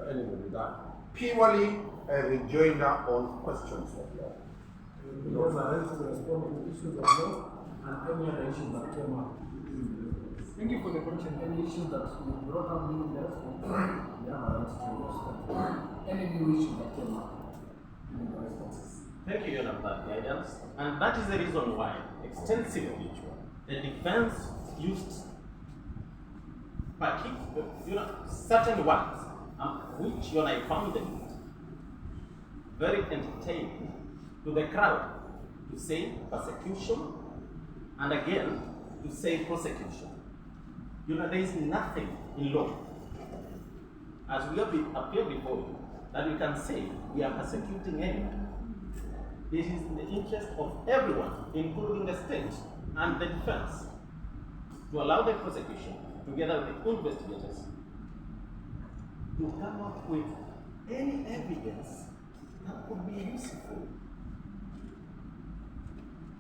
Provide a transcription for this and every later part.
anybody that purely a rejoinder on questions of law. Because I have to respond to issues of law and any other issues that came up. Thank you for the question. Any issues that you brought up during the response, you have a right to respond. Any new issues that came up during the responses. Thank you, Your Honor, for that guidance. And that is the reason why, extensively, the defense used certain words, which, Your Honor, I found them very entertaining to the crowd, to say persecution, and again, to say prosecution. There is nothing in law, as we appear before you, that we can say we are persecuting anyone. It is in the interest of everyone, including the state and the defense, to allow the prosecution, together with the investigators, to come up with any evidence that could be useful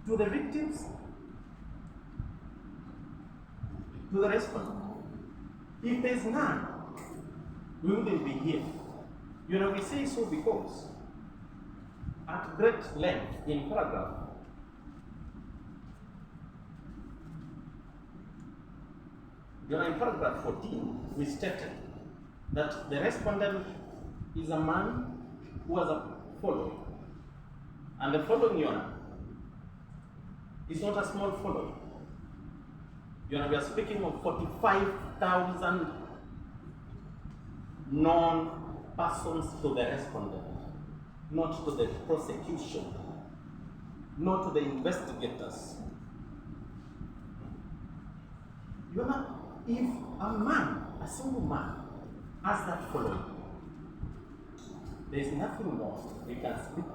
to the victims, to the respondent. If there is none, we wouldn't be here. We say so because at great length in paragraph in paragraph 14, we stated that the respondent is a man who has a following. And the following, Your Honor, is not a small following. Your Honor, we are speaking of 45,000 known persons to the respondent, not to the prosecution, not to the investigators. Your Honor, if a single man, has that following, there is nothing more we can speak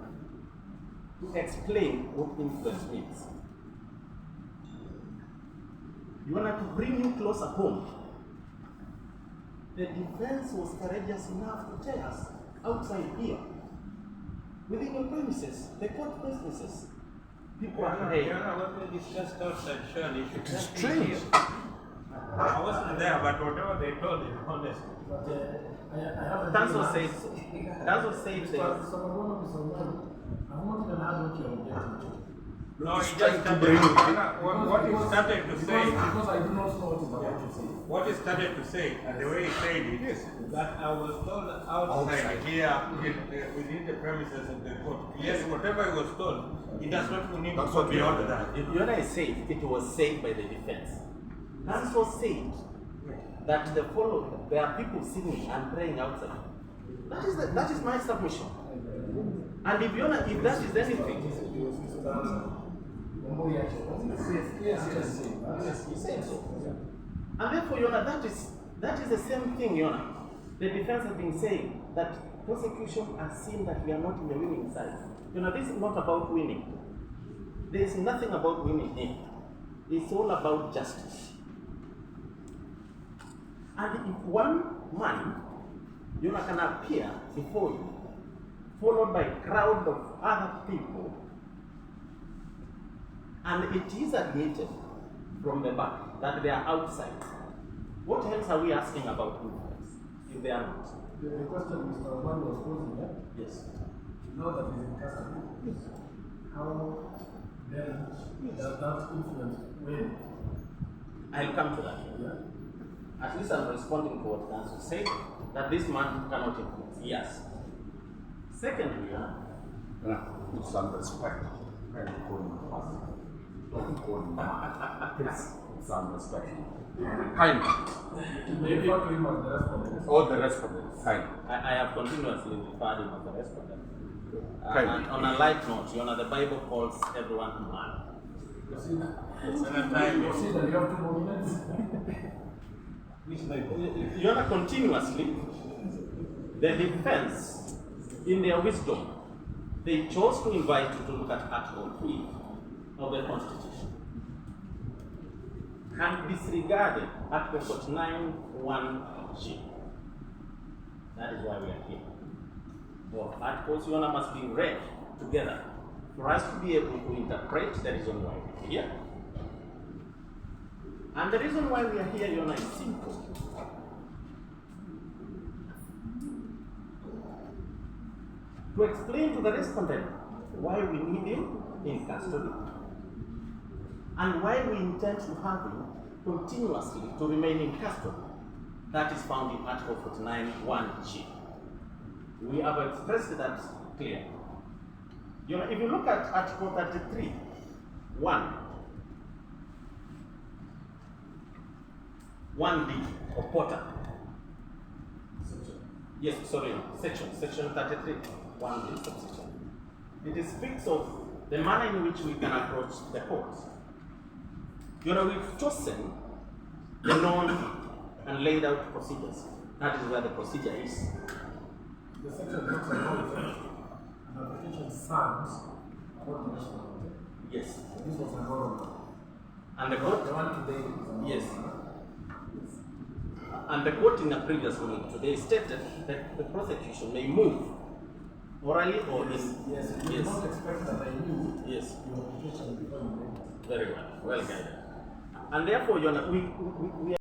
to explain what influence means. You want to bring you closer home. The defense was courageous enough to tell us outside here, within your premises, the court premises, people are praying. What we discussed outside surely should It's strange. I wasn't there, but whatever they told you, honestly. But I have a Counsel says so. Counsel says so. I want to add what you're objecting to. No, he just trying to started bring what he started to say. Because I do not know what he's about to say. What he started to say, and the way he said it, is that I was told outside here, within the premises of the court. Yes, whatever he was told, it does not need to go beyond that. Your Honor, I said it was said by the defense. Counsel said that there are people singing and praying outside. That is my submission. And if Your Honor, if that is anything, yes, he said so. And therefore, Your Honor, that is the same thing, Your Honor. The defense has been saying that prosecution has seen that we are not in the winning side. Your Honor, this is not about winning. There is nothing about winning here. It's all about justice. And if one man, Your Honor, can appear before you, followed by a crowd of other people, and it is admitted from the back that they are outside, what else are we asking about influence if they are not? The question Mr. Omani was posing, yeah? Yes. Now that he's in custody, Yes. how then does that influence when? I'll come to that. Yeah. At least I'm responding to what counsel said, that this man cannot influence. Yes. Secondly, With some respect, don't call him pastor. Don't call him man. Please, with some respect. Kindly. You refer to him as the respondent. All the rest of it, kindly. I have continuously referred him as the respondent. Kindly. And on a light note, Your Honor, the Bible calls everyone man. You see that? It's an time. You see that you have 2 more minutes? Your Honor, continuously, the defense, in their wisdom, they chose to invite you to look at Article 3 of the Constitution and disregarded Article 49(1)(g). That is why we are here. Both articles, Your Honor, must be read together for us to be able to interpret the reason why we are here. And the reason why we are here, Your Honor, is simple. to explain to the respondent why we need him in custody and why we intend to have him continuously to remain in custody. That is found in Article 49(1)(g). We have expressed that clearly. You know, if you look at Article 1(d) or Porter. Yes, sorry, section 33, 1(d) subsection. It speaks of the manner in which we can approach the court. You know, we've chosen the known and laid out procedures. That is where the procedure is. The section looks at how the application sounds about the national. Yes. This was a government. And the court, The one today is a yes. government. And the court in a previous ruling today stated that the prosecution may move orally or Yes, you yes. don't expect that I knew Yes. your application before you made it. Very well. Well guided. And therefore, we